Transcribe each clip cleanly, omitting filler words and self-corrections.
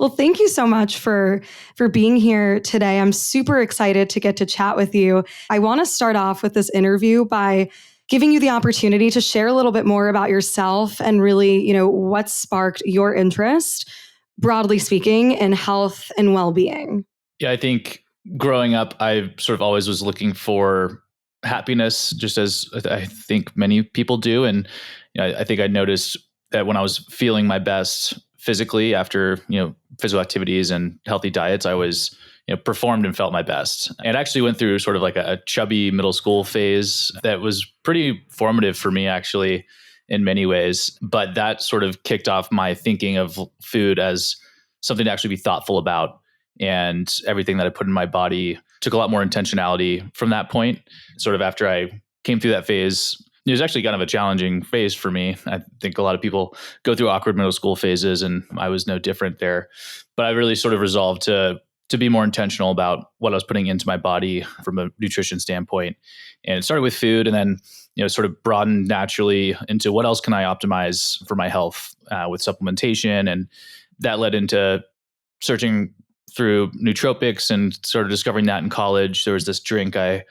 Well, thank you so much for being here today. I'm super excited to get to chat with you. I want to start off with this interview by giving you the opportunity to share a little bit more about yourself and really, what sparked your interest, broadly speaking, in health and well-being. Yeah, I think growing up, I sort of always was looking for happiness, just as I think many people do. And I think I noticed that when I was feeling my best physically after physical activities and healthy diets, I was performed and felt my best. And actually went through sort of like a chubby middle school phase that was pretty formative for me, actually, in many ways. But that sort of kicked off my thinking of food as something to actually be thoughtful about. And everything that I put in my body took a lot more intentionality from that point. Sort of after I came through that phase, it was actually kind of a challenging phase for me. I think a lot of people go through awkward middle school phases, and I was no different there. But I really sort of resolved to be more intentional about what I was putting into my body from a nutrition standpoint. And it started with food, and then sort of broadened naturally into what else can I optimize for my health with supplementation. And that led into searching through nootropics and sort of discovering that in college. There was this drink I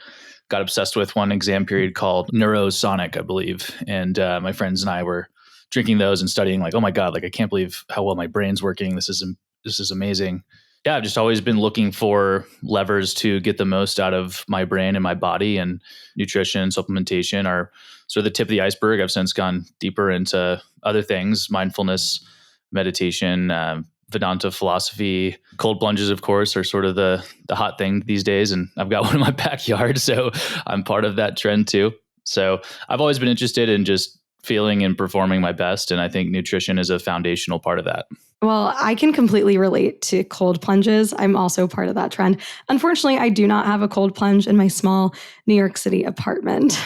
got obsessed with one exam period called Neurosonic, I believe. And my friends and I were drinking those and studying like, oh my God, like I can't believe how well my brain's working. This is amazing. Yeah, I've just always been looking for levers to get the most out of my brain and my body, and nutrition, supplementation are sort of the tip of the iceberg. I've since gone deeper into other things, mindfulness, meditation, Vedanta philosophy. Cold plunges, of course, are sort of the hot thing these days. And I've got one in my backyard, so I'm part of that trend too. So I've always been interested in just feeling and performing my best. And I think nutrition is a foundational part of that. Well, I can completely relate to cold plunges. I'm also part of that trend. Unfortunately, I do not have a cold plunge in my small New York City apartment.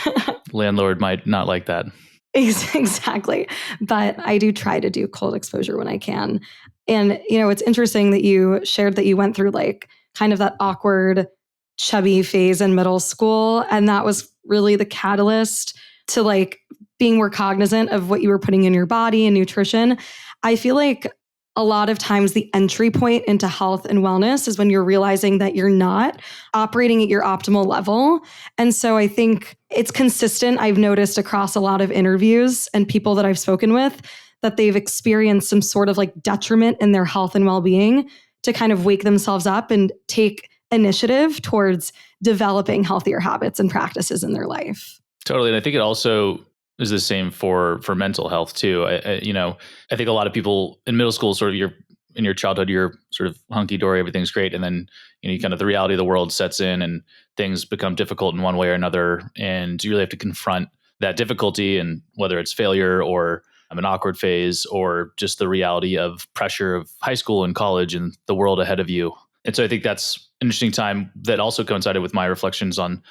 Landlord might not like that. Exactly. But I do try to do cold exposure when I can. And, it's interesting that you shared that you went through like kind of that awkward, chubby phase in middle school. And that was really the catalyst to like being more cognizant of what you were putting in your body and nutrition. I feel like a lot of times the entry point into health and wellness is when you're realizing that you're not operating at your optimal level. And so I think it's consistent. I've noticed across a lot of interviews and people that I've spoken with that they've experienced some sort of like detriment in their health and well-being to kind of wake themselves up and take initiative towards developing healthier habits and practices in their life. Totally. And I think it also is the same for mental health too. I think a lot of people in middle school, sort of in your childhood, you're sort of hunky dory, everything's great. And then, kind of the reality of the world sets in and things become difficult in one way or another. And you really have to confront that difficulty, and whether it's failure or an awkward phase or just the reality of pressure of high school and college and the world ahead of you. And so I think that's an interesting time that also coincided with my reflections on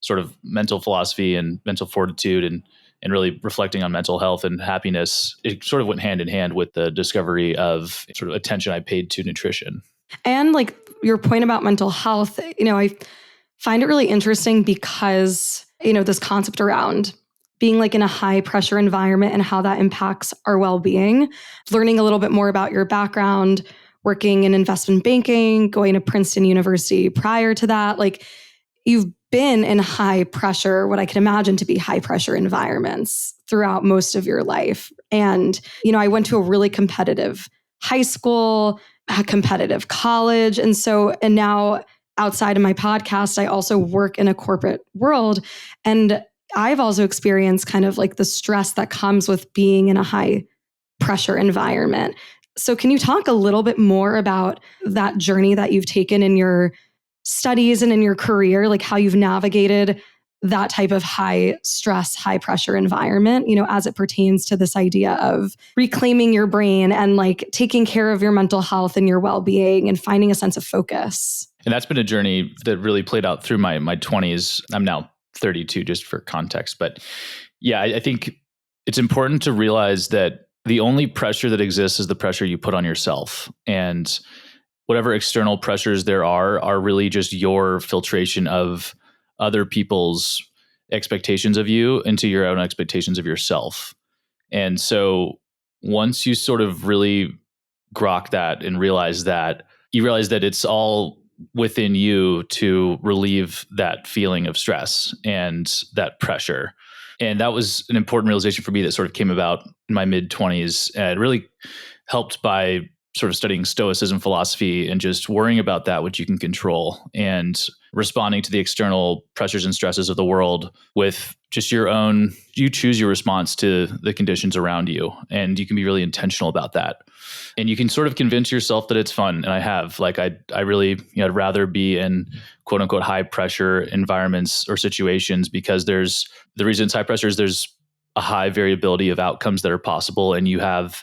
sort of mental philosophy and mental fortitude and really reflecting on mental health and happiness. It sort of went hand in hand with the discovery of sort of attention I paid to nutrition. And like your point about mental health, I find it really interesting because, this concept around being like in a high pressure environment and how that impacts our well-being, learning a little bit more about your background, working in investment banking, going to Princeton University prior to that, like you've been in high pressure, what I can imagine to be high pressure environments throughout most of your life. And, I went to a really competitive high school, a competitive college. And now outside of my podcast, I also work in a corporate world. And I've also experienced kind of like the stress that comes with being in a high pressure environment. So can you talk a little bit more about that journey that you've taken in your studies and in your career, like how you've navigated that type of high stress, high pressure environment, as it pertains to this idea of reclaiming your brain and like taking care of your mental health and your well-being and finding a sense of focus? And that's been a journey that really played out through my 20s. I'm now 32, just for context. But yeah, I think it's important to realize that the only pressure that exists is the pressure you put on yourself. And whatever external pressures there are really just your filtration of other people's expectations of you into your own expectations of yourself. And so once you sort of really grok that and realize that it's all within you to relieve that feeling of stress and that pressure. And that was an important realization for me that sort of came about in my mid-20s, and really helped by sort of studying Stoicism philosophy and just worrying about that which you can control and responding to the external pressures and stresses of the world with just you choose your response to the conditions around you, and you can be really intentional about that. And you can sort of convince yourself that it's fun. And I have, like, I really, I'd rather be in quote unquote high pressure environments or situations, because the reason it's high pressure is there's a high variability of outcomes that are possible, and you have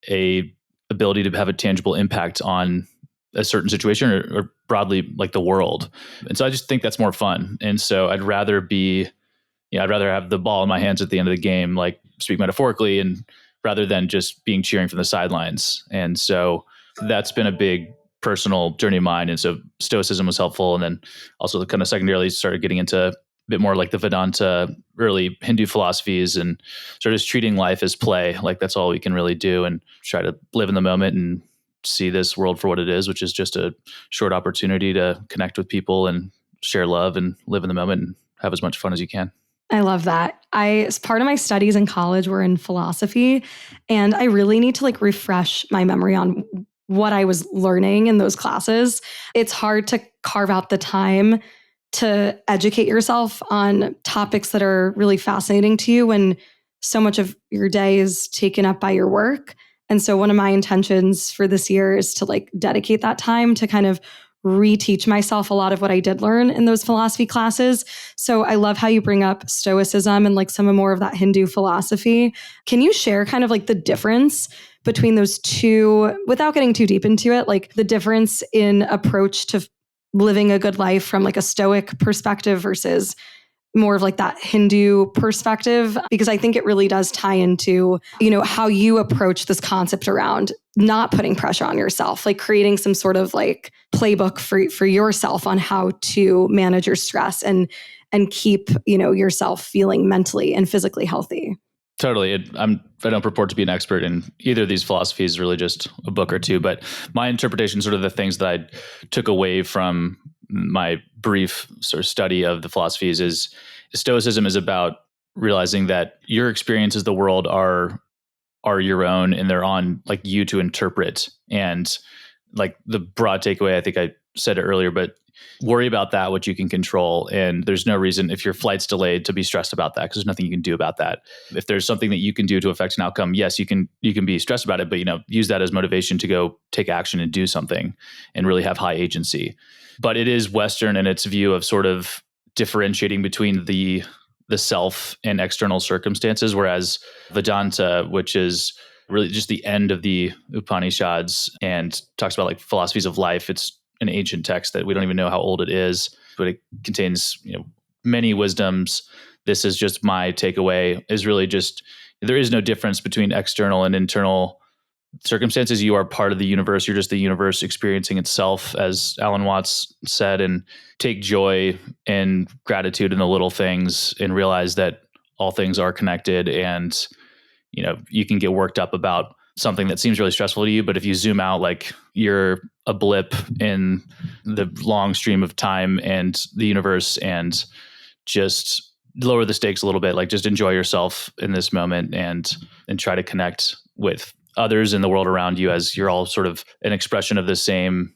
a ability to have a tangible impact on a certain situation or broadly like the world. And so I just think that's more fun. And so I'd rather have the ball in my hands at the end of the game, like, speak metaphorically, and rather than just being cheering from the sidelines. And so that's been a big personal journey of mine. And so Stoicism was helpful. And then also kind of secondarily started getting into a bit more like the Vedanta, early Hindu philosophies, and sort of just treating life as play. Like, that's all we can really do, and try to live in the moment and see this world for what it is, which is just a short opportunity to connect with people and share love and live in the moment and have as much fun as you can. I love that. As part of my studies in college were in philosophy, and I really need to like refresh my memory on what I was learning in those classes. It's hard to carve out the time to educate yourself on topics that are really fascinating to you when so much of your day is taken up by your work. And so one of my intentions for this year is to like dedicate that time to kind of reteach myself a lot of what I did learn in those philosophy classes. So I love how you bring up Stoicism and like some more of that Hindu philosophy. Can you share kind of like the difference between those two without getting too deep into it, like the difference in approach to living a good life from like a Stoic perspective versus more of like that Hindu perspective? Because I think it really does tie into, how you approach this concept around not putting pressure on yourself, like creating some sort of like playbook for yourself on how to manage your stress and keep, yourself feeling mentally and physically healthy. Totally. I don't purport to be an expert in either of these philosophies, really just a book or two, but my interpretation, sort of the things that I took away from my brief sort of study of the philosophies, is Stoicism is about realizing that your experiences of the world are your own, and they're on like you to interpret. And like the broad takeaway, I think I said it earlier, but worry about that which you can control. And there's no reason, if your flight's delayed, to be stressed about that, because there's nothing you can do about that. If there's something that you can do to affect an outcome, yes, you can be stressed about it, but use that as motivation to go take action and do something and really have high agency. But it is Western in its view of sort of differentiating between the self and external circumstances, whereas Vedanta, which is really just the end of the Upanishads and talks about like philosophies of life. It's an ancient text that we don't even know how old it is, but it contains many wisdoms. This is just my takeaway, is really just there is no difference between external and internal circumstances. You are part of the universe. You're just the universe experiencing itself, as Alan Watts said, and take joy and gratitude in the little things and realize that all things are connected. And, you can get worked up about something that seems really stressful to you, but if you zoom out, like you're a blip in the long stream of time and the universe, and just lower the stakes a little bit, like just enjoy yourself in this moment and try to connect with others in the world around you, as you're all sort of an expression of the same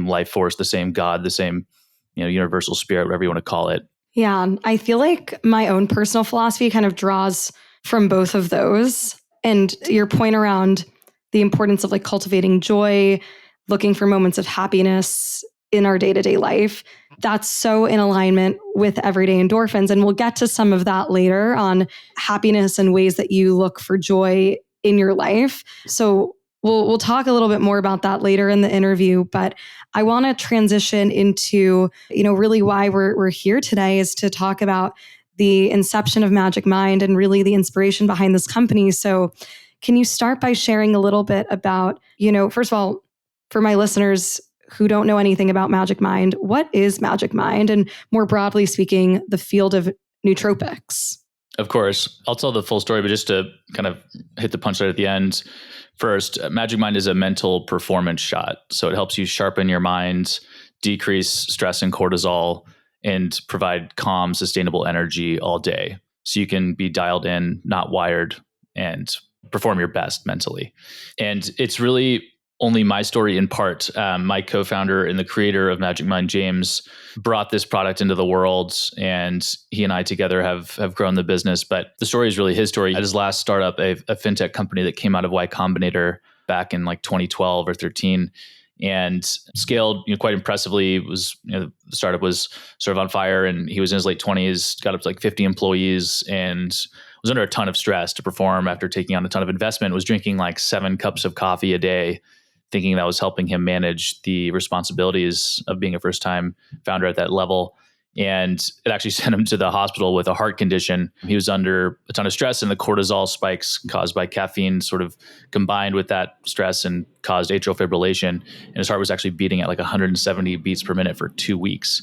life force, the same God, the same, universal spirit, whatever you want to call it. Yeah. I feel like my own personal philosophy kind of draws from both of those. And your point around the importance of like cultivating joy, looking for moments of happiness in our day-to-day life, that's so in alignment with everyday endorphins. And we'll get to some of that later on happiness and ways that you look for joy in your life. So we'll talk a little bit more about that later in the interview, but I want to transition into, really why we're here today is to talk about the inception of Magic Mind and really the inspiration behind this company. So can you start by sharing a little bit about, first of all, for my listeners who don't know anything about Magic Mind, what is Magic Mind? And more broadly speaking, the field of nootropics? Of course, I'll tell the full story, but just to kind of hit the punchline at the end. First, Magic Mind is a mental performance shot. So it helps you sharpen your mind, decrease stress and cortisol, and provide calm, sustainable energy all day. So you can be dialed in, not wired, and perform your best mentally. And it's really only my story in part. My co-founder and the creator of Magic Mind, James, brought this product into the world, and he and I together have grown the business. But the story is really his story. At his last startup, a fintech company that came out of Y Combinator back in like 2012 or 13, and scaled quite impressively. The startup was sort of on fire, and he was in his late 20s, got up to like 50 employees, and was under a ton of stress to perform after taking on a ton of investment. Was drinking like 7 cups of coffee a day, thinking that was helping him manage the responsibilities of being a first-time founder at that level. And it actually sent him to the hospital with a heart condition. He was under a ton of stress, and the cortisol spikes caused by caffeine sort of combined with that stress and caused atrial fibrillation. And his heart was actually beating at like 170 beats per minute for 2 weeks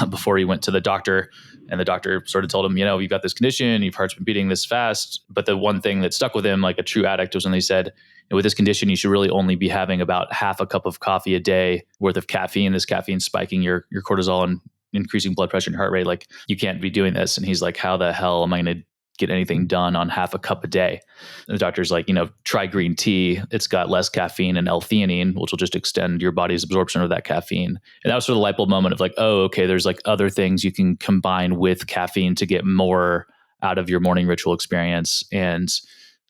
before he went to the doctor. And the doctor sort of told him, you've got this condition, your heart's been beating this fast. But the one thing that stuck with him, like a true addict, was when they said, with this condition, you should really only be having about half a cup of coffee a day worth of caffeine. This caffeine spiking your cortisol and increasing blood pressure and heart rate. Like, you can't be doing this. And he's like, how the hell am I going to get anything done on half a cup a day? And the doctor's like, try green tea. It's got less caffeine and L-theanine, which will just extend your body's absorption of that caffeine. And that was sort of the light bulb moment of like, oh, okay, there's like other things you can combine with caffeine to get more out of your morning ritual experience. And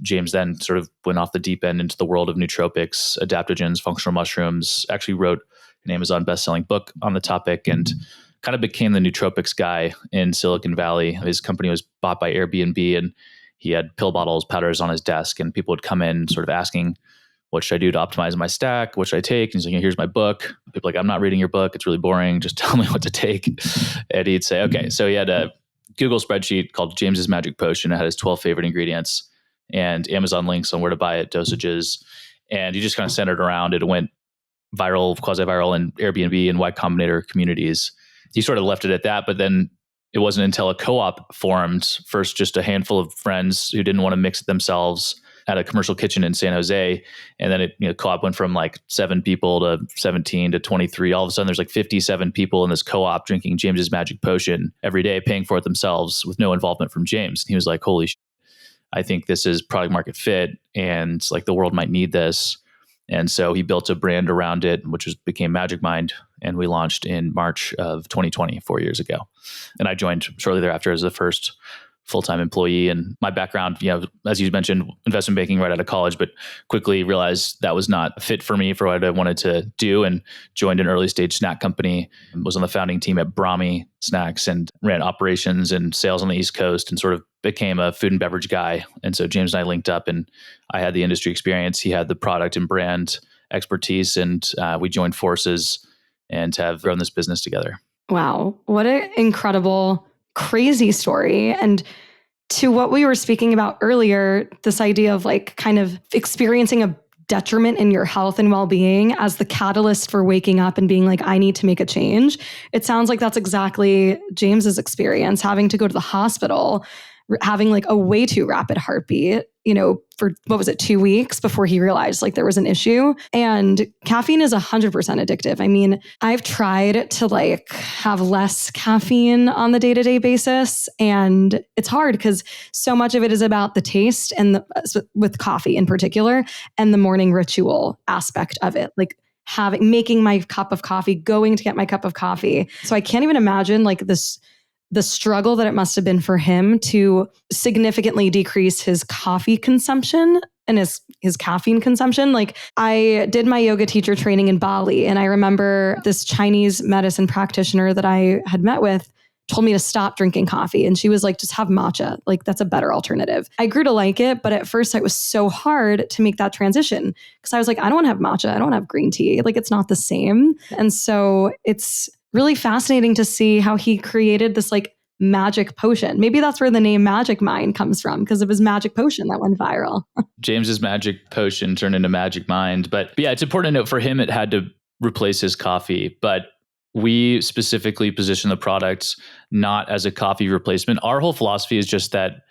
James then sort of went off the deep end into the world of nootropics, adaptogens, functional mushrooms, actually wrote an Amazon best-selling book on the topic, and kind of became the nootropics guy in Silicon Valley. His company was bought by Airbnb, and he had pill bottles, powders on his desk, and people would come in sort of asking, what should I do to optimize my stack? What should I take? And he's like, here's my book. People are like, I'm not reading your book. It's really boring. Just tell me what to take. And he'd say, okay. So he had a Google spreadsheet called James's Magic Potion. It had his 12 favorite ingredients and Amazon links on where to buy it, dosages. And he just kind of sent it around. It went viral, quasi-viral in Airbnb and Y Combinator communities. He sort of left it at that, but then it wasn't until a co-op formed, first just a handful of friends who didn't want to mix it themselves at a commercial kitchen in San Jose. And then co-op went from like 7 people to 17 to 23. All of a sudden there's like 57 people in this co-op drinking James's Magic Potion every day, paying for it themselves with no involvement from James. And he was like, holy shit, I think this is product market fit, and like the world might need this. And so he built a brand around it, which became Magic Mind. And we launched in March of 2020, 4 years ago. And I joined shortly thereafter as the first full-time employee. And my background, as you mentioned, investment banking right out of college, but quickly realized that was not fit for me for what I wanted to do, and joined an early stage snack company, was on the founding team at Brahmi Snacks, and ran operations and sales on the East Coast, and sort of became a food and beverage guy. And so James and I linked up, and I had the industry experience. He had the product and brand expertise, and we joined forces and have grown this business together. Wow. What an incredible, crazy story. And to what we were speaking about earlier, this idea of like kind of experiencing a detriment in your health and well-being as the catalyst for waking up and being like, I need to make a change. It sounds like that's exactly James's experience, having to go to the hospital, having like a way too rapid heartbeat, for what was it, 2 weeks before he realized like there was an issue. And caffeine is 100% addictive. I mean, I've tried to like have less caffeine on the day-to-day basis, and it's hard because so much of it is about the taste and with coffee in particular, and the morning ritual aspect of it. Like making my cup of coffee, going to get my cup of coffee. So I can't even imagine like the struggle that it must have been for him to significantly decrease his coffee consumption and his caffeine consumption. Like, I did my yoga teacher training in Bali, and I remember this Chinese medicine practitioner that I had met with told me to stop drinking coffee. And she was like, just have matcha. Like, that's a better alternative. I grew to like it, but at first it was so hard to make that transition because I was like, I don't want to have matcha. I don't want to have green tea. Like, it's not the same. And so it's really fascinating to see how he created this like magic potion. Maybe that's where the name Magic Mind comes from, because of his magic potion that went viral. James's Magic Potion turned into Magic Mind. But yeah, it's important to note for him, it had to replace his coffee. But we specifically position the product not as a coffee replacement. Our whole philosophy is just that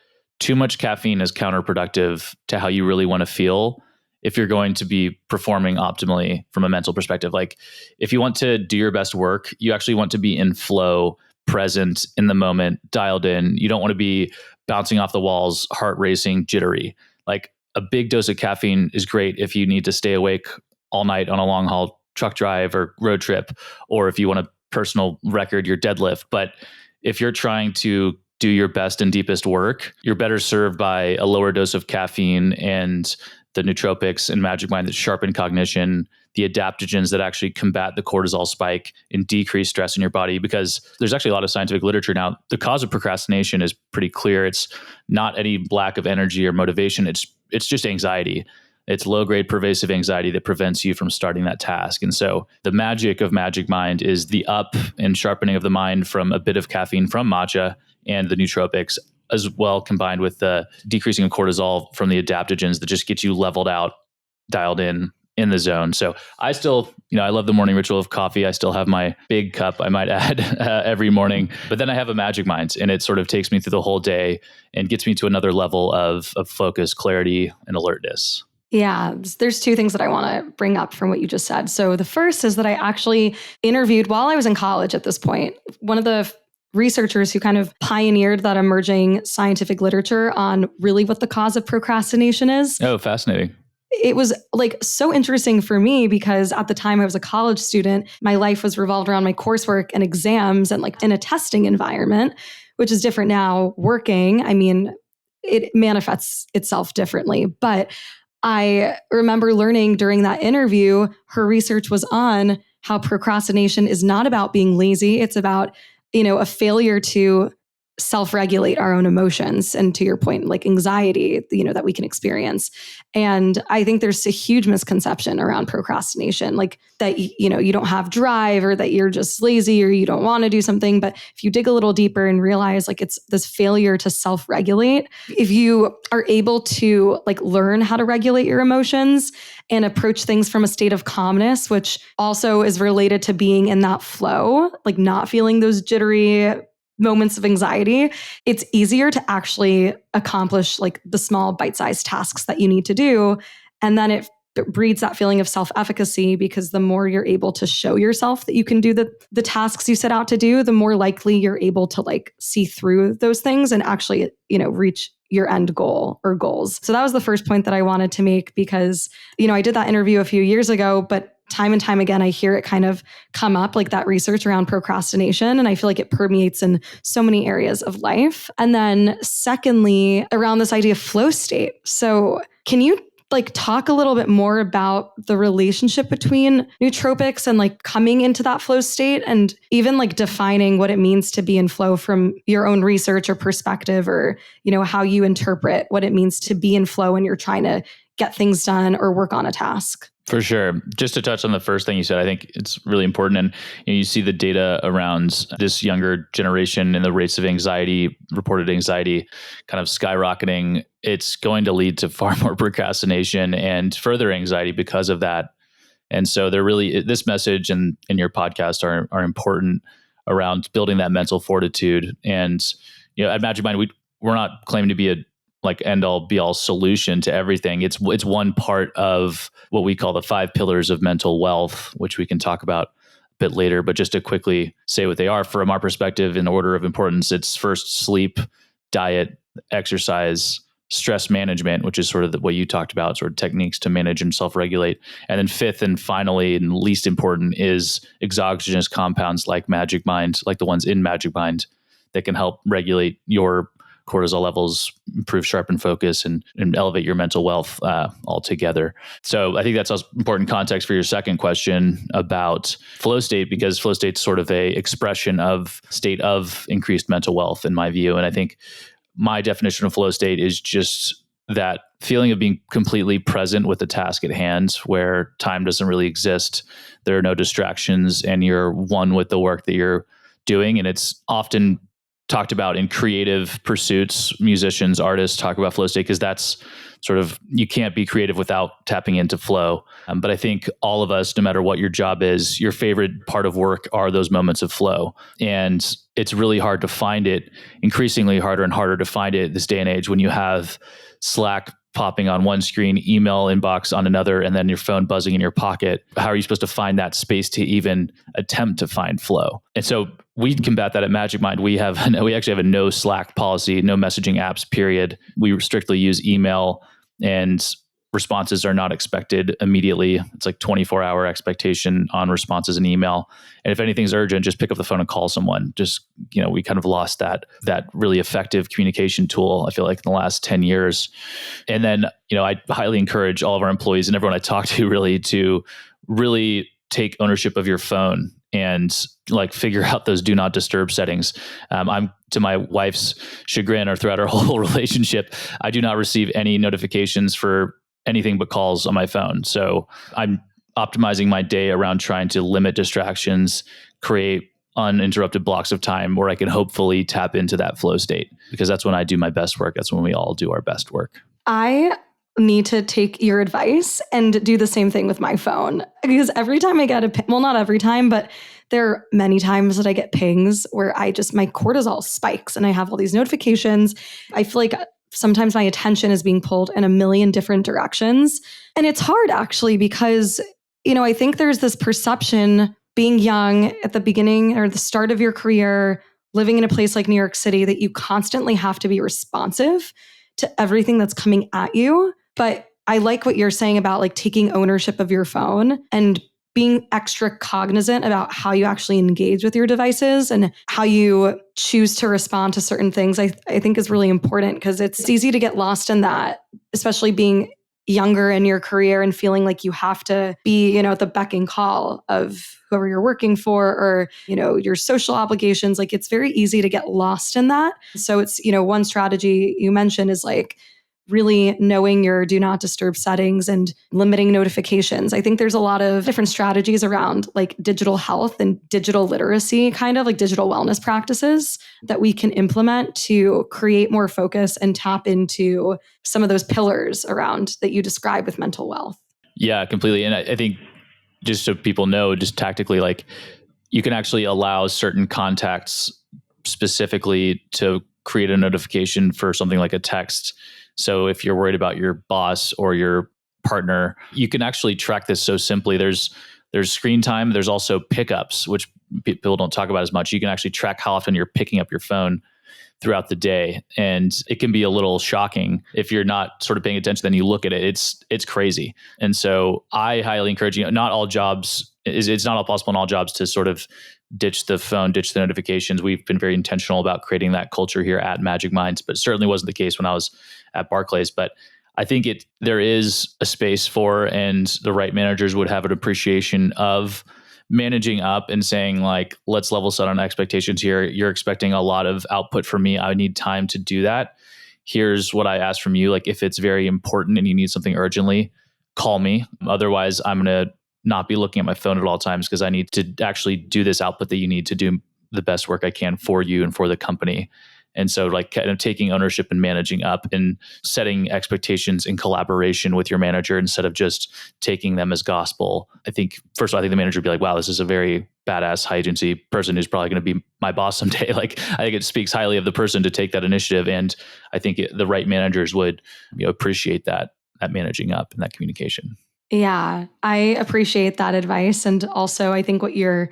too much caffeine is counterproductive to how you really want to feel if you're going to be performing optimally from a mental perspective. Like if you want to do your best work, you actually want to be in flow, present in the moment, dialed in. You don't want to be bouncing off the walls, heart racing, jittery. Like a big dose of caffeine is great if you need to stay awake all night on a long haul truck drive or road trip, or if you want to personal record your deadlift. But if you're trying to do your best and deepest work, you're better served by a lower dose of caffeine and the nootropics and Magic Mind that sharpen cognition, the adaptogens that actually combat the cortisol spike and decrease stress in your body. Because there's actually a lot of scientific literature now. The cause of procrastination is pretty clear. It's not any lack of energy or motivation. It's just anxiety. It's low-grade pervasive anxiety that prevents you from starting that task. And so the magic of Magic Mind is the up and sharpening of the mind from a bit of caffeine from matcha and the nootropics, as well combined with the decreasing of cortisol from the adaptogens that just get you leveled out, dialed in the zone. So I still, I love the morning ritual of coffee. I still have my big cup, I might add, every morning. But then I have a Magic Mind, and it sort of takes me through the whole day and gets me to another level of focus, clarity, and alertness. Yeah, there's two things that I want to bring up from what you just said. So the first is that I actually interviewed while I was in college at this point, one of the researchers who kind of pioneered that emerging scientific literature on really what the cause of procrastination is. Oh, fascinating. It was like so interesting for me because at the time I was a college student, my life was revolved around my coursework and exams and like in a testing environment, which is different now working. I mean, it manifests itself differently, but I remember learning during that interview, her research was on how procrastination is not about being lazy. It's about, a failure to self-regulate our own emotions. And to your point, like anxiety, that we can experience. And I think there's a huge misconception around procrastination, like that, you don't have drive or that you're just lazy or you don't want to do something. But if you dig a little deeper and realize like it's this failure to self-regulate, if you are able to like learn how to regulate your emotions and approach things from a state of calmness, which also is related to being in that flow, like not feeling those jittery moments of anxiety, it's easier to actually accomplish like the small bite-sized tasks that you need to do. And then it breeds that feeling of self-efficacy because the more you're able to show yourself that you can do the tasks you set out to do, the more likely you're able to like see through those things and actually, reach your end goal or goals. So that was the first point that I wanted to make because, I did that interview a few years ago, but time and time again, I hear it kind of come up like that research around procrastination. And I feel like it permeates in so many areas of life. And then secondly, around this idea of flow state. So can you like talk a little bit more about the relationship between nootropics and like coming into that flow state and even like defining what it means to be in flow from your own research or perspective or, how you interpret what it means to be in flow when you're trying to get things done or work on a task? For sure. Just to touch on the first thing you said, I think it's really important. And you see the data around this younger generation and the rates of anxiety, reported anxiety kind of skyrocketing. It's going to lead to far more procrastination and further anxiety because of that. And so they're really, this message and your podcast are important around building that mental fortitude. And, at Magic Mind, we're not claiming to be a like end all be all solution to everything. It's one part of what we call the 5 pillars of mental wealth, which we can talk about a bit later. But just to quickly say what they are from our perspective in order of importance, it's first sleep, diet, exercise, stress management, which is sort of what you talked about, sort of techniques to manage and self-regulate. And then fifth and finally and least important is exogenous compounds like Magic Mind, like the ones in Magic Mind that can help regulate your cortisol levels, improve sharpen focus, and elevate your mental wealth altogether. So I think that's important context for your second question about flow state, because flow state's sort of a expression of state of increased mental wealth in my view. And I think my definition of flow state is just that feeling of being completely present with the task at hand, where time doesn't really exist. There are no distractions and you're one with the work that you're doing. And it's often talked about in creative pursuits, musicians, artists talk about flow state because that's sort of, you can't be creative without tapping into flow. But I think all of us, no matter what your job is, your favorite part of work are those moments of flow. And it's really hard to find it, increasingly harder and harder to find it this day and age when you have Slack popping on one screen, email inbox on another, and then your phone buzzing in your pocket. How are you supposed to find that space to even attempt to find flow? And so we combat that at Magic Mind. We actually have a no Slack policy, no messaging apps, period. We strictly use email, and responses are not expected immediately. It's like 24-hour expectation on responses in email. And if anything's urgent, just pick up the phone and call someone. Just, we kind of lost that really effective communication tool, I feel like, in the last 10 years. And then, I highly encourage all of our employees and everyone I talk to to really take ownership of your phone and figure out those do not disturb settings. I'm, to my wife's chagrin, or throughout our whole relationship, I do not receive any notifications for anything but calls on my phone. So I'm optimizing my day around trying to limit distractions, create uninterrupted blocks of time where I can hopefully tap into that flow state, because that's when I do my best work. That's when we all do our best work. I need to take your advice and do the same thing with my phone, because every time I get not every time, but there are many times that I get pings where my cortisol spikes and I have all these notifications. I feel like sometimes my attention is being pulled in a million different directions. And it's hard, actually, because, I think there's this perception, being young at the beginning or the start of your career, living in a place like New York City, that you constantly have to be responsive to everything that's coming at you. But I like what you're saying about taking ownership of your phone and being extra cognizant about how you actually engage with your devices and how you choose to respond to certain things, I think is really important, because it's easy to get lost in that, especially being younger in your career and feeling like you have to be, at the beck and call of whoever you're working for, or, your social obligations. It's very easy to get lost in that. So it's, one strategy you mentioned is really knowing your do not disturb settings and limiting notifications. I think there's a lot of different strategies around digital health and digital literacy, kind of digital wellness practices that we can implement to create more focus and tap into some of those pillars around that you describe with mental wealth. Yeah, completely. And I think, just so people know, just tactically, you can actually allow certain contacts specifically to create a notification for something like a text. So if you're worried about your boss or your partner, you can actually track this so simply. There's screen time. There's also pickups, which people don't talk about as much. You can actually track how often you're picking up your phone throughout the day. And it can be a little shocking if you're not sort of paying attention. Then you look at it, it's crazy. And so I highly encourage, not all jobs, it's not all possible in all jobs to sort of ditch the phone, ditch the notifications. We've been very intentional about creating that culture here at Magic Minds, but certainly wasn't the case when I was at Barclays. But I think there is a space for, and the right managers would have an appreciation of managing up and saying, let's level set on expectations here. You're expecting a lot of output from me. I need time to do that. Here's what I ask from you. If it's very important and you need something urgently, call me. Otherwise, I'm going to not be looking at my phone at all times, because I need to actually do this output that you need to do the best work I can for you and for the company. And so kind of taking ownership and managing up and setting expectations in collaboration with your manager instead of just taking them as gospel. I think, first of all, I think the manager would be like, wow, this is a very badass high agency person who's probably going to be my boss someday. I think it speaks highly of the person to take that initiative. And I think the right managers would appreciate that managing up and that communication. Yeah, I appreciate that advice. And also, I think what you're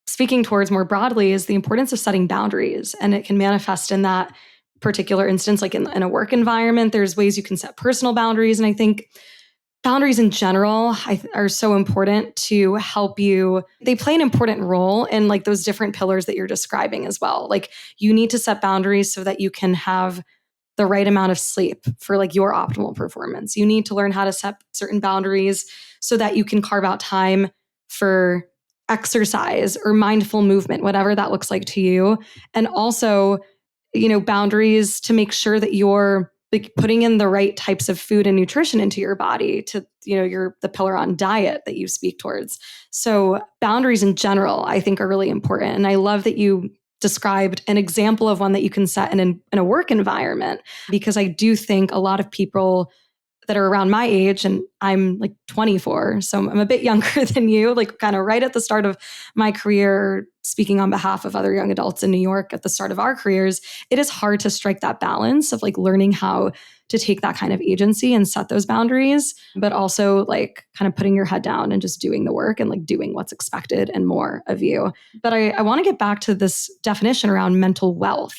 speaking towards more broadly is the importance of setting boundaries. And it can manifest in that particular instance, in a work environment. There's ways you can set personal boundaries. And I think boundaries in general are so important to help you. They play an important role in those different pillars that you're describing as well. You need to set boundaries so that you can have the right amount of sleep for your optimal performance. You need to learn how to set certain boundaries so that you can carve out time for exercise or mindful movement, whatever that looks like to you. And also, boundaries to make sure that you're putting in the right types of food and nutrition into your body to, the pillar on diet that you speak towards. So boundaries in general, I think, are really important. And I love that you described an example of one that you can set in a work environment, because I do think a lot of people that are around my age, and I'm like 24, so I'm a bit younger than you, like kind of right at the start of my career, speaking on behalf of other young adults in New York at the start of our careers. It is hard to strike that balance of like learning how to take that kind of agency and set those boundaries, but also like kind of putting your head down and just doing the work and like doing what's expected and more of you. But I want to get back to this definition around mental wealth.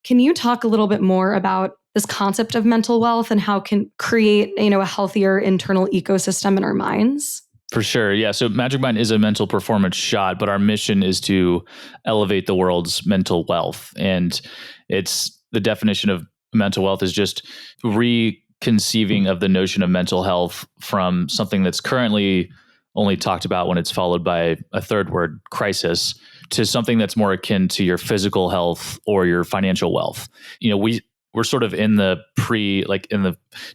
Can you talk a little bit more about this concept of mental wealth and how it can create, a healthier internal ecosystem in our minds? For sure. Yeah. So Magic Mind is a mental performance shot, but our mission is to elevate the world's mental wealth. And it's the definition of mental wealth is just reconceiving of the notion of mental health from something that's currently only talked about when it's followed by a third word, crisis, to something that's more akin to your physical health or your financial wealth. We're sort of in the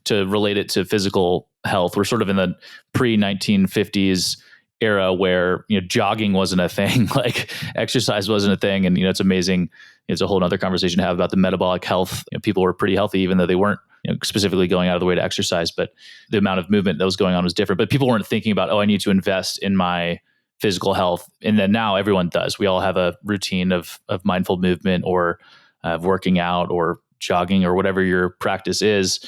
to relate it to physical health, we're sort of in the pre-1950s era where, jogging wasn't a thing, like exercise wasn't a thing. And, it's amazing. It's a whole nother conversation to have about the metabolic health. People were pretty healthy, even though they weren't specifically going out of the way to exercise, but the amount of movement that was going on was different. But people weren't thinking about, I need to invest in my physical health. And then now everyone does. We all have a routine of mindful movement or of working out or jogging or whatever your practice is.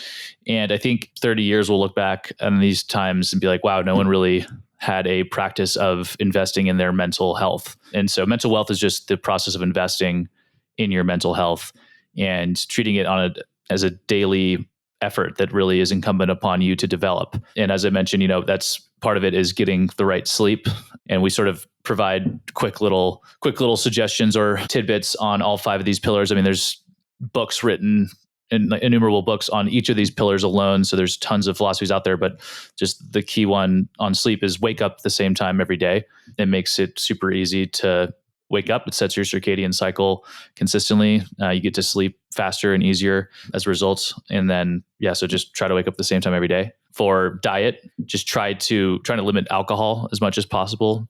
And I think 30 years we'll look back on these times and be like, wow, no one really had a practice of investing in their mental health. And so mental wealth is just the process of investing in your mental health and treating it as a daily effort that really is incumbent upon you to develop. And as I mentioned, that's part of it is getting the right sleep. And we sort of provide quick little suggestions or tidbits on all 5 of these pillars. I mean, there's books written, innumerable books on each of these pillars alone. So there's tons of philosophies out there, but just the key one on sleep is wake up at the same time every day. It makes it super easy to wake up. It sets your circadian cycle consistently. You get to sleep faster and easier as a result. And then, so just try to wake up at the same time every day. For diet, just trying to limit alcohol as much as possible.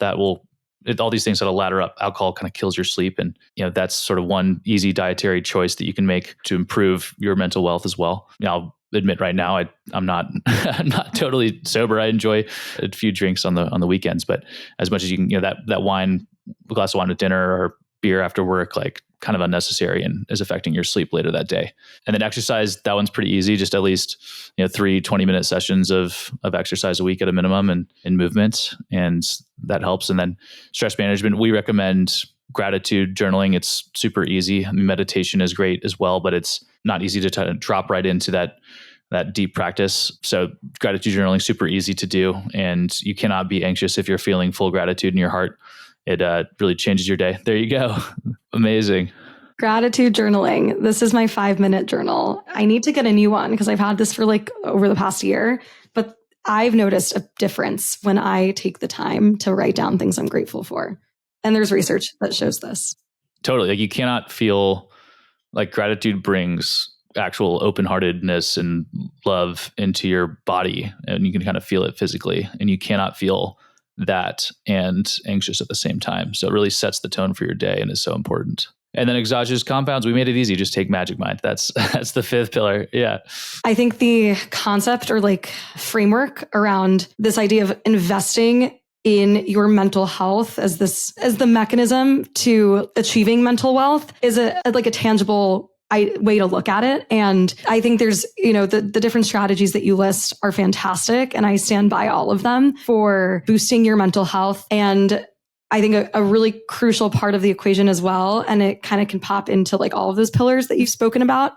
All these things that'll ladder up. Alcohol kind of kills your sleep. And, that's sort of one easy dietary choice that you can make to improve your mental wealth as well. I'll admit right now, I'm not I'm not totally sober. I enjoy a few drinks on the weekends, but as much as you can, that wine, a glass of wine at dinner or beer after work, like kind of unnecessary and is affecting your sleep later that day. And then exercise, that one's pretty easy. Just at least, 3 20-minute sessions of exercise a week at a minimum and movement. And that helps. And then stress management, we recommend gratitude journaling. It's super easy. I mean, meditation is great as well, but it's not easy to drop right into that deep practice. So gratitude journaling, super easy to do. And you cannot be anxious if you're feeling full gratitude in your heart. It really changes your day. There you go. Amazing. Gratitude journaling. This is my 5-minute journal. I need to get a new one because I've had this for like over the past year, but I've noticed a difference when I take the time to write down things I'm grateful for. And there's research that shows this. Totally. Like you cannot feel like gratitude brings actual open-heartedness and love into your body, and you can kind of feel it physically, and you cannot feel that and anxious at the same time. So it really sets the tone for your day and is so important. And then exogenous compounds, we made it easy. Just take Magic Mind. That's the 5th pillar. Yeah. I think the concept or like framework around this idea of investing in your mental health as the mechanism to achieving mental wealth is a tangible way to look at it. And I think there's, the different strategies that you list are fantastic. And I stand by all of them for boosting your mental health. And I think a really crucial part of the equation as well, and it kind of can pop into like all of those pillars that you've spoken about,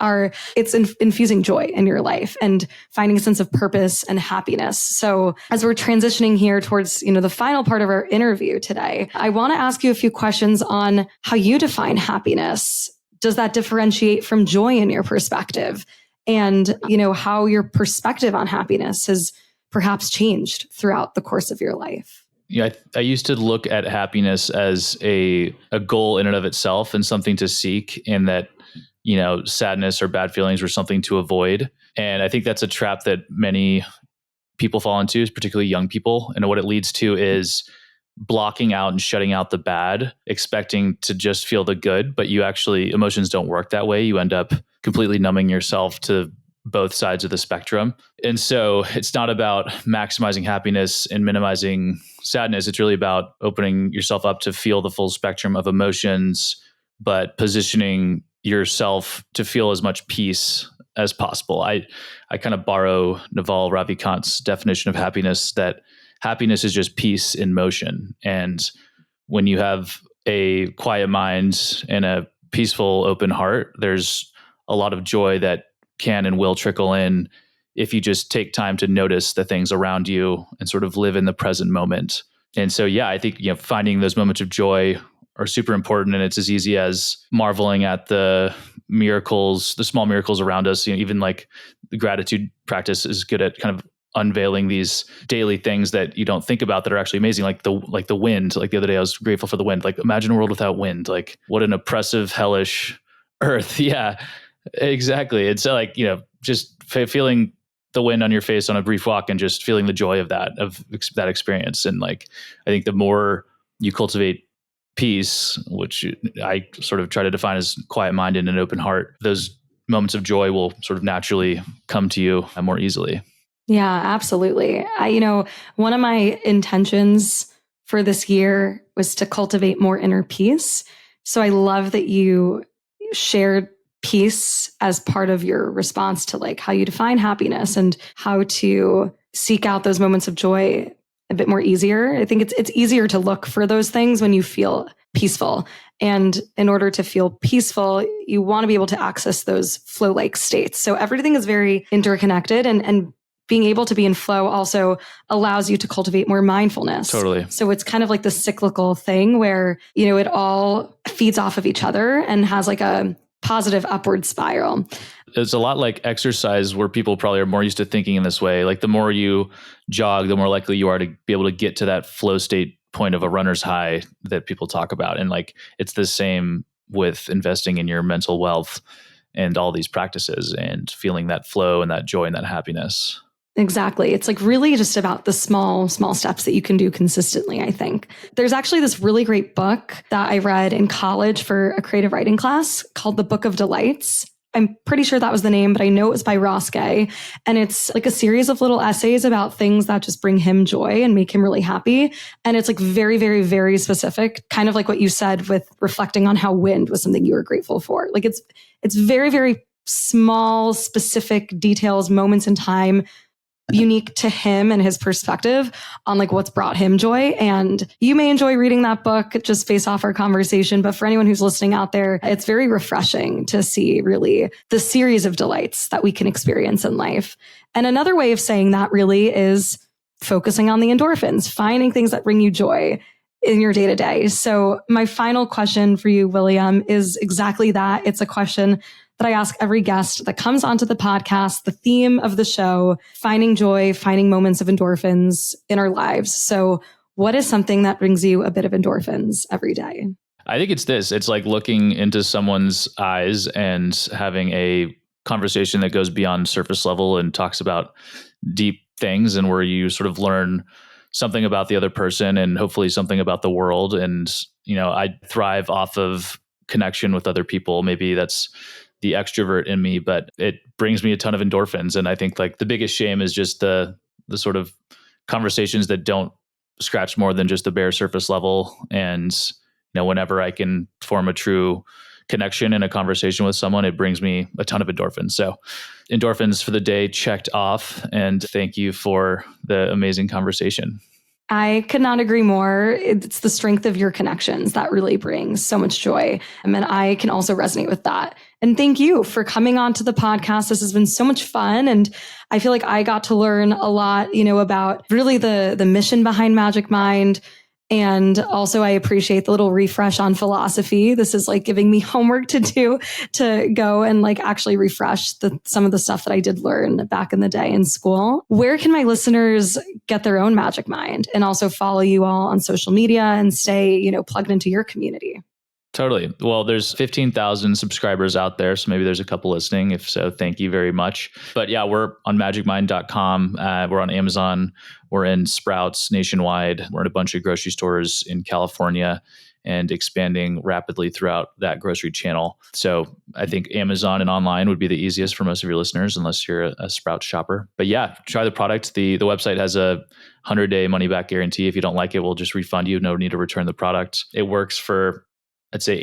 it's infusing joy in your life and finding a sense of purpose and happiness. So as we're transitioning here towards, the final part of our interview today, I want to ask you a few questions on how you define happiness. Does that differentiate from joy in your perspective? And, how your perspective on happiness has perhaps changed throughout the course of your life? Yeah, I used to look at happiness as a goal in and of itself and something to seek, and that, sadness or bad feelings were something to avoid. And I think that's a trap that many people fall into, particularly young people. And what it leads to is blocking out and shutting out the bad, expecting to just feel the good, but emotions don't work that way. You end up completely numbing yourself to both sides of the spectrum. And so it's not about maximizing happiness and minimizing sadness. It's really about opening yourself up to feel the full spectrum of emotions, but positioning yourself to feel as much peace as possible. I kind of borrow Naval Ravikant's definition of happiness, that happiness is just peace in motion. And when you have a quiet mind and a peaceful, open heart, there's a lot of joy that can and will trickle in if you just take time to notice the things around you and sort of live in the present moment. And so, yeah, I think, finding those moments of joy are super important. And it's as easy as marveling at the miracles, the small miracles around us. Even like the gratitude practice is good at kind of unveiling these daily things that you don't think about that are actually amazing. Like the wind. Like the other day, I was grateful for the wind. Like, imagine a world without wind. Like, what an oppressive, hellish earth. Yeah, exactly. It's like, just feeling the wind on your face on a brief walk and just feeling the joy of that experience. And like, I think the more you cultivate peace, which I sort of try to define as quiet mind and an open heart, those moments of joy will sort of naturally come to you more easily. Yeah, absolutely. One of my intentions for this year was to cultivate more inner peace. So I love that you shared peace as part of your response to like how you define happiness and how to seek out those moments of joy a bit more easier. I think it's easier to look for those things when you feel peaceful. And in order to feel peaceful, you want to be able to access those flow-like states. So everything is very interconnected, and being able to be in flow also allows you to cultivate more mindfulness. Totally. So it's kind of like the cyclical thing where, it all feeds off of each other and has like a positive upward spiral. It's a lot like exercise, where people probably are more used to thinking in this way. Like, the more you jog, the more likely you are to be able to get to that flow state point of a runner's high that people talk about. And like, it's the same with investing in your mental wealth and all these practices and feeling that flow and that joy and that happiness. Exactly. It's like really just about the small steps that you can do consistently, I think. There's actually this really great book that I read in college for a creative writing class called The Book of Delights. I'm pretty sure that was the name, but I know it was by Ross Gay. And it's like a series of little essays about things that just bring him joy and make him really happy. And it's like very, very, very specific, kind of like what you said with reflecting on how wind was something you were grateful for. Like it's very, very small, specific details, moments in time, unique to him and his perspective on like what's brought him joy. And you may enjoy reading that book just based off our conversation. But for anyone who's listening out there, it's very refreshing to see really the series of delights that we can experience in life. And another way of saying that really is focusing on the endorphins, finding things that bring you joy in your day to day. So my final question for you, William, is exactly that. It's a question that I ask every guest that comes onto the podcast, the theme of the show, finding joy, finding moments of endorphins in our lives. So what is something that brings you a bit of endorphins every day? I think it's this. It's like looking into someone's eyes and having a conversation that goes beyond surface level and talks about deep things, and where you sort of learn something about the other person and hopefully something about the world. And, I thrive off of connection with other people. Maybe that's the extrovert in me, but it brings me a ton of endorphins. And I think like the biggest shame is just the sort of conversations that don't scratch more than just the bare surface level. And, whenever I can form a true connection in a conversation with someone, it brings me a ton of endorphins. So endorphins for the day checked off. And thank you for the amazing conversation. I could not agree more. It's the strength of your connections that really brings so much joy. And I can also resonate with that. And thank you for coming on to the podcast. This has been so much fun. And I feel like I got to learn a lot, about really the mission behind Magic Mind. And also I appreciate the little refresh on philosophy. This is like giving me homework to do to go and like actually refresh some of the stuff that I did learn back in the day in school. Where can my listeners get their own Magic Mind and also follow you all on social media and stay, plugged into your community? Totally. Well, there's 15,000 subscribers out there, so maybe there's a couple listening. If so, thank you very much. But yeah, we're on magicmind.com. We're on Amazon. We're in Sprouts nationwide. We're in a bunch of grocery stores in California and expanding rapidly throughout that grocery channel. So I think Amazon and online would be the easiest for most of your listeners, unless you're a Sprouts shopper. But yeah, try the product. The website has a 100-day money-back guarantee. If you don't like it, we'll just refund you. No need to return the product. It works for, I'd say,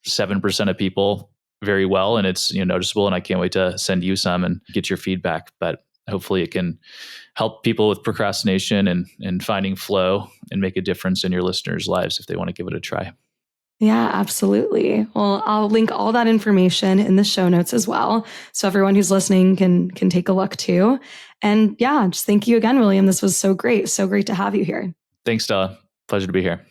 87% of people very well, and it's noticeable. And I can't wait to send you some and get your feedback. But hopefully, it can help people with procrastination and finding flow and make a difference in your listeners' lives if they want to give it a try. Yeah, absolutely. Well, I'll link all that information in the show notes as well, so everyone who's listening can take a look too. And yeah, just thank you again, William. This was so great. So great to have you here. Thanks, Stella. Pleasure to be here.